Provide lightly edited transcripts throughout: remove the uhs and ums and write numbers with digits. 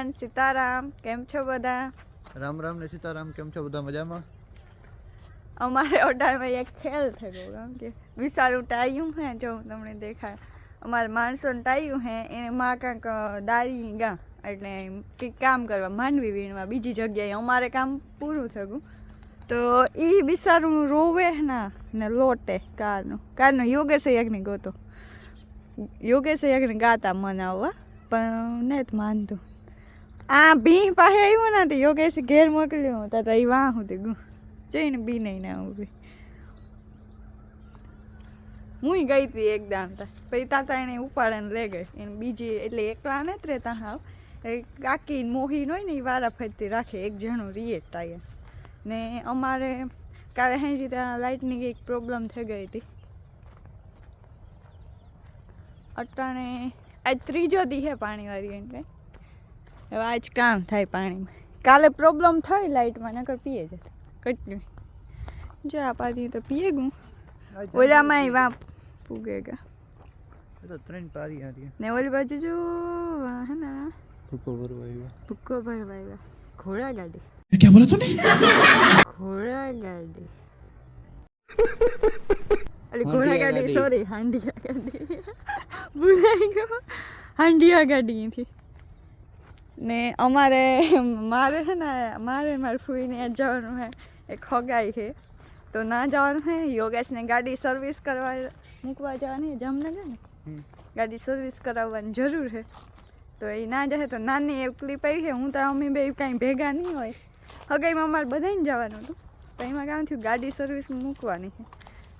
ભગવાન સીતારામ. કેમ છો બધા? રામ રામ ને સીતારામ. કેમ છો બધા? મજામાં. અમારે ઓટાળમાં એક ખેલ થયો કેમ કે વિશાળું ટાયું હે, જો તમને દેખાય અમારે માણસોને ટાયું હે એને માં કાંક દાળી ગા એટલે કંઈક કામ કરવા માંડવી વીણવા બીજી જગ્યાએ અમારે કામ પૂરું થયું તો એ બિચારું રોવે ના ને લોટે કારનો યોગેશ યજ્ઞ ગોતો યોગેશ યજ્ઞ ગાતા મનાવવા પણ નથી માનતું. આ ભી પાસે આવ્યું ને તો યોગેશ ઘેર મોકલ્યું તો એ વાહ હતી ગુ જઈને બી નહીં ના ઊભી હું ગઈ હતી એકદમ પછી તાતા એને ઉપાડીને લઈ ગઈ એને બીજી એટલે એકલા નથી રહેતા હાવ કાકી મોહીન હોય ને એ વારા ફરતી રાખે એક જણું રીએ તાય ને અમારે કાલે હાજી ત્યાં લાઇટની કંઈક પ્રોબ્લેમ થઈ ગઈ હતી. અટાણે આજ ત્રીજો દી હે પાણીવાળી એને કંઈ હવે આજ કામ થાય પાણીમાં. કાલે પ્રોબ્લેમ થઈ લાઇટમાં નકર પીએ જતા કેટલું જો આ પાછી તો પીએ ગું ઓલામાં વાં પૂગે ગયા તો ત્રણ પારી હતી ને ઓલી બાજુ જો હે ને ભૂક્કો ભરવા ઘોડા ગાડી क्या बोला तूने? ઘોડા ગાડી અલી ઘોડા ગાડી સોરી હાંડિયા ગાડી ભૂલાઈ ગયો હાંડિયા ગાડી થી ને અમારે મારે છે ને મારી ફૂઈને જવાનું હે એ ખગાઈ છે તો ના જવાનું હે યોગેશને ગાડી સર્વિસ કરવા મૂકવા જવાની જામનગર ને ગાડી સર્વિસ કરાવવાની જરૂર છે તો એ ના જાય તો નાની એકલી પડી છે હું તો અમે બે કાંઈ ભેગા નહીં હોય હગાઈમાં અમારે બધાને જવાનું હતું તો એમાં કામ થયું ગાડી સર્વિસ મૂકવાની છે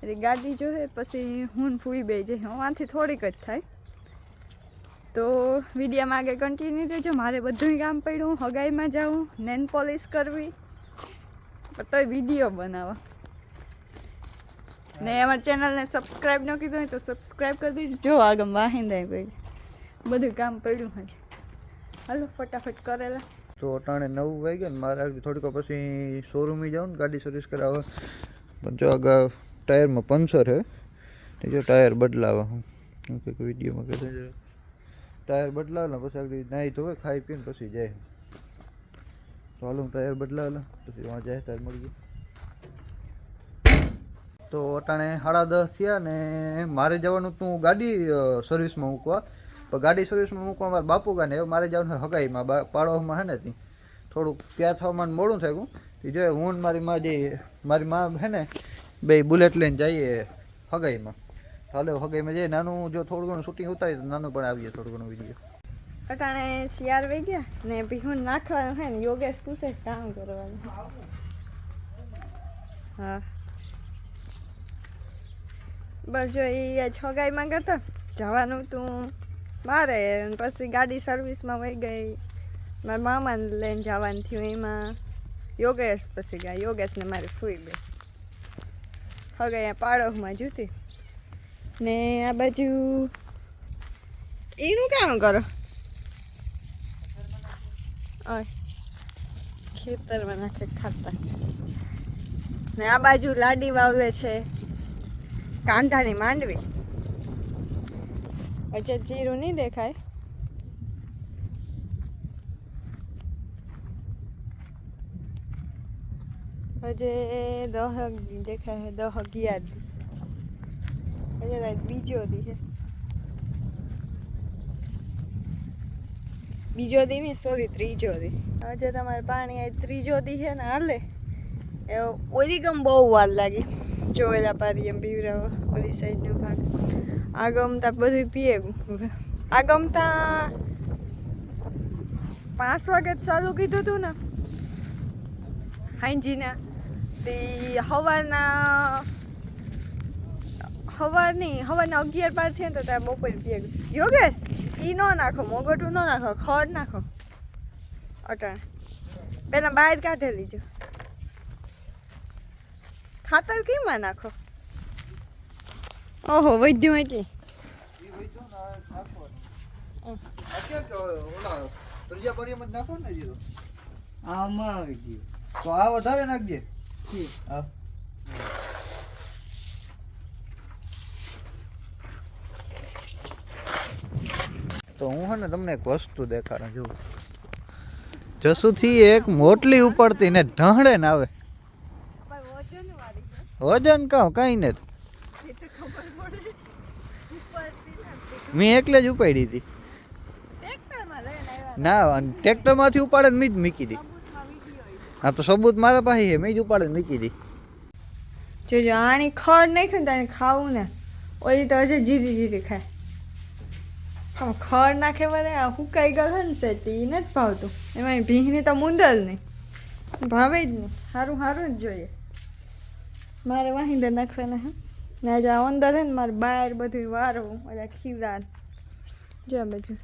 એટલે ગાડી જોઈએ પછી હું ફૂઈ બે જઈએ આમાંથી થોડીક જ થાય તો વિડીયોમાં આગળ કન્ટિન્યુ રહેજો. મારે બધું કામ પડ્યું હગાઈમાં જાઉં નેન પોલિશ કરવી પણ તોય વિડીયો બનાવવા ને અમારી ચેનલને સબસ્ક્રાઈબ ન કીધું હોય તો સબસ્ક્રાઈબ કરી દીજો. જો આગળ વાહિંદાય પડી બધું કામ પડ્યું હજી હાલો ફટાફટ કરેલા. તો અટાણે 9 વાગ્યા ને મારે થોડીક પછી શોરૂમે જાઉં ને ગાડી સર્વિસ કરાવવા પણ જો આગળ ટાયરમાં પંચર છે જો ટાયર બદલાવા હું કંઈક વિડીયોમાં કહેતો ટાયર બદલાવેલા પછી આગળ નાહી ધોવે ખાઈ પીને પછી જાય તો હાલો ટાયર બદલાવેલા પછી વાં જાય ટાયર મળી ગયું. તો અટાણે 10:30 થયા ને મારે જવાનું તું ગાડી સર્વિસમાં મૂકવા પણ ગાડી સર્વિસમાં મૂકવા મારા બાપુ ગાને મારે જવાનું હગાઈમાં પાડોશમાં હે ને ત્યાં થોડુંક ત્યાં થવામાં મોડું થયું એ જોઈએ હું મારી માં જઈએ મારી માં હે ને બે બુલેટ લઈને જઈએ હગાઈમાં હાલો હગાઈમાં જઈએ નાનું જો થોડું ઘણું શૂટિંગ ઉતારી તો નાનું પણ આવીએ થોડું ઘણું વિડીયો. અટાણે શિયાર વહી ગયા ને ભીહું નાખવાનું હે ને યોગેશ પૂછે કામ કરવાનું હા બસ જો એ છગાઈમાં ગયો જવાનું તું મારે પછી ગાડી સર્વિસમાં વહી ગઈ મારા મામાને લઈને જવાનું થયું એમાં યોગેશ પછી ગયા યોગેશને મારી ફૂઈ ગઈ હવે અહીંયા પાડોશમાં જૂતી ને આ બાજુ એનું કામ કરો ખેતરમાં નાખે ખાતા ને આ બાજુ લાડી વાવલે છે કાંધાની માંડવી હજે જીરું નહીં દેખાય હજે 10 દેખાય 10-11 હજે બીજો દી છે બીજો દી નહીં સોરી ત્રીજો દી હજે તમારે પાણી આ ત્રીજો દી છે ને હાલે એ ઓલી ગમ બહુ વાર લાગી જોયેલા પારી એમ પીવરાવો ઓલી સાઈડનો ભાગ આ ગમતા બધું પીએ આ ગમતા 5 વાગે ચાલુ કીધું હતું ને હાંજીના તે સવારના 11-12 થયા તો ત્યાં બપોર પીએ યોગેશ ઈ ન નાખો મોગોટું ન નાખો ખડ નાખો અટાણે પહેલાં બહાર કાઢી લીજો ખાતર કેમાં નાખો ઓહો વૈદ્યું એટલી આમાં આવી ગયું તો આ વધારે નાખજે હા તો હું હે ને તમને એક વસ્તુ દેખાડું છું જસુથી એક મોટલી ઉપડતી ને ઢહળે ને આવે વજન કઈ ને મેં એકલે જ ઉપાડી હતી ના ટ્રેક્ટર માંથી ઉપાડે મેં જ મૂકી હતી હા તો સબૂત મારા પાસે છે મેં જ ઉપાડે મૂકી હતી જોજો આની ખડ નાખ્યું ને તને ખાવું ને ઓલી તો હજુ જીરી જીરી ખાય ખડ નાખે મને હુકાઈ ગયો છે ને સેટી એ નથી ભાવતું એમાં ભીંગની તો મુંદલ નહીં ભાવે જ નહીં સારું સારું જ જોઈએ મારે વાહિંદા નાખવાના હે ને આજે અંદર હે ને મારે બહાર બધું વારવું ઓલા ખીરા જો બધું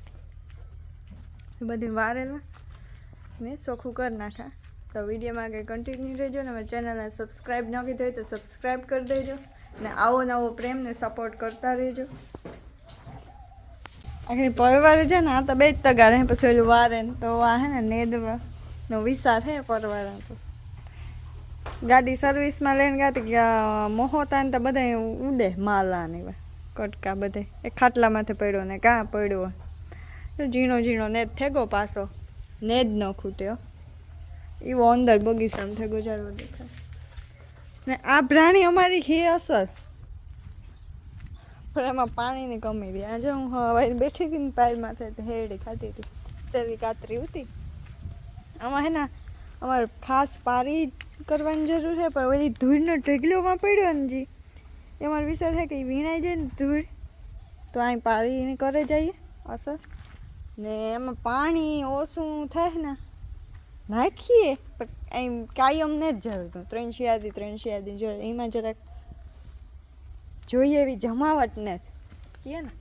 બધું વારેલા મેં ચોખ્ખું કરી નાખા તો વિડીયોમાં કંઈ કન્ટિન્યુ રહેજો ને મારી ચેનલને સબસ્ક્રાઈબ ન કીધું હોય તો સબસ્ક્રાઈબ કરી દેજો ને આવો નવો પ્રેમને સપોર્ટ કરતા રહેજો આખરી પરવારે છે ને આ તો બે જ તગાર હે પછી ઓલું વારે ને તો આ હે ને નેદવાનો વિચાર હે પરવારા તો ગાડી સર્વિસમાં લઈને ગાતી મોહોતા ને તો બધા ઉડે માલા ને એવા કટકા બધે એ ખાટલામાંથી પડ્યો ને કાં પડ્યો ઝીણો ઝીણો નેદ થેગો પાછો નેદ ન ખૂટ્યો એવો અંદર બગીચામાં થેગો જારવો દેખાય ને આ પ્રાણી અમારી હે અસર પણ એમાં પાણીની કમી રહી આજે હું હવે બેઠી હતી ને પાયર માથે હેરડી ખાતી હતી સેવી કાતરી હતી આમાં હે ને અમારે ખાસ પારી કરવાની જરૂર છે પણ ઓલી ધૂળનો ઢગલોમાં પડ્યો ને જી એ અમારો વિચાર છે કે વીણાઈ જાય ને ધૂળ તો અહીં પારી કરે જઈએ અસર ને એમાં પાણી ઓછું થાય ને નાખીએ પણ એમ કાયમ ને જ જરૂર 300 આદી જોઈએ એમાં જરાક જોઈએ એવી જમાવટ ને કહીએ ને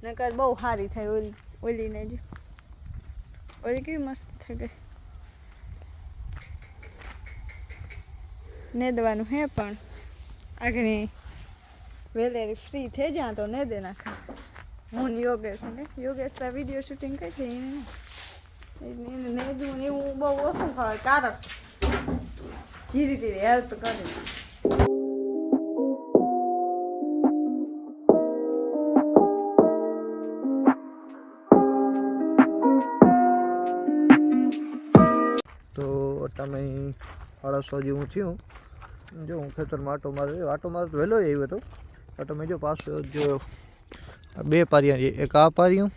નકર બહુ સારી થાય ઓલીને જ ઓલી કેવી મસ્ત થઈ ગઈ નેદવાનું હે પણ આગળ વેલેરી ફ્રી થઈ જાય તો ને દે નાખા હું યોગેશ ને યોગેશ તો વિડીયો શૂટિંગ કરી છે એને નેદવું એવું બહુ ઓછું ખાવે કારક ધીરે ધીરે હેલ્પ કરે તો તમે 8:30 જેવું થયું જો હું ખેતરમાં આટો મારે વહેલો આવ્યો હતો તો તમે જો પાછો જો બે પારિયા એક આ પાર્યું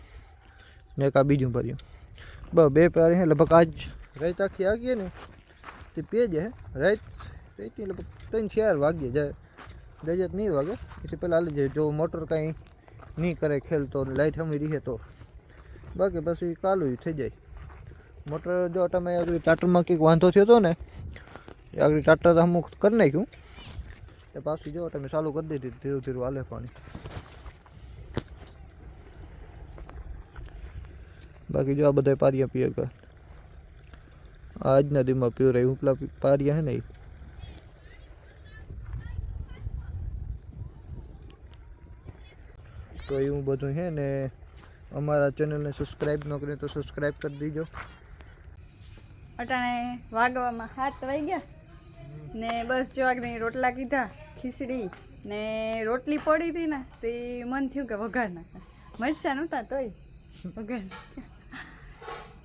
ને એક આ બીજું પાર્યું બે પારી લગભગ આજ રાત આખી આગીએ ને તે પેજ હે રાત લગભગ 3-4 વાગ્યે જાય દજત નહીં વાગે એટલે પહેલાં હાલી જાય જો મોટર કાંઈ નહીં કરે ખેલ તો લાઇટ હમી રહે તો બાકી પછી કાલું થઈ જાય મોટર જો તમે ટાટરમાં કંઈક વાંધો થયો હતો ને એ આગળ ટાટર અમુક કરી નાખ્યું એ પાછી જો તમે ચાલુ કરી દીધી ધીરે ધીરે હાલે પાણી બાકી જો આ બધા પારિયા પીએ કર આજના દીમાં પીવ રહી ઉપલા પારિયા હે ને તો એવું બધું છે ને અમારા ચેનલને સબસ્ક્રાઈબ ન કરી તો સબસ્ક્રાઈબ કરી દીજો અટાણે વાગવામાં 7 વાગ્યા ને બસ જો આગળ રોટલા કીધા ખીચડી ને રોટલી પડી હતી ને તે મન થયું કે વઘાર નાખે મરચાં નહોતા તોય વઘાર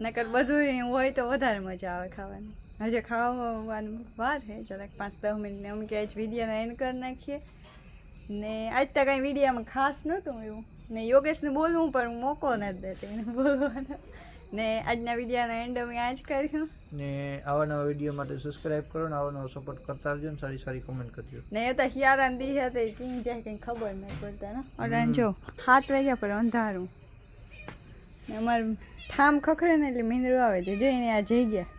નકર બધું હોય તો વધારે મજા આવે ખાવાની હજે ખાવાનું વાર છે જરાક 5-10 મિનિટ ને અમે કે આજ વિડીયોને એન્ડ કરી નાખીએ ને આજ તો કાંઈ વિડીયોમાં ખાસ નહોતું એવું ને યોગેશને બોલવું પણ મોકો નથી દેતી એને બોલવાનો ને આજના વિડીયોનો એન્ડ અમે આ જ કર્યું ને આવા નવા વિડીયો માટે સબસ્ક્રાઇબ કરો ને આવા નવો સપોર્ટ કરતા રહેજો ને સારી સારી કમેન્ટ કરજો ને એ તો હિયારાન દી હતી કિંગ જાય કંઈ ખબર નહીં પડતા ને અડાન જો 7 વાગ્યા પર અંધારું ને અમારે ઠામ ખખડે ને એટલે મીંદડું આવે છે જોઈને આ જઈ ગયા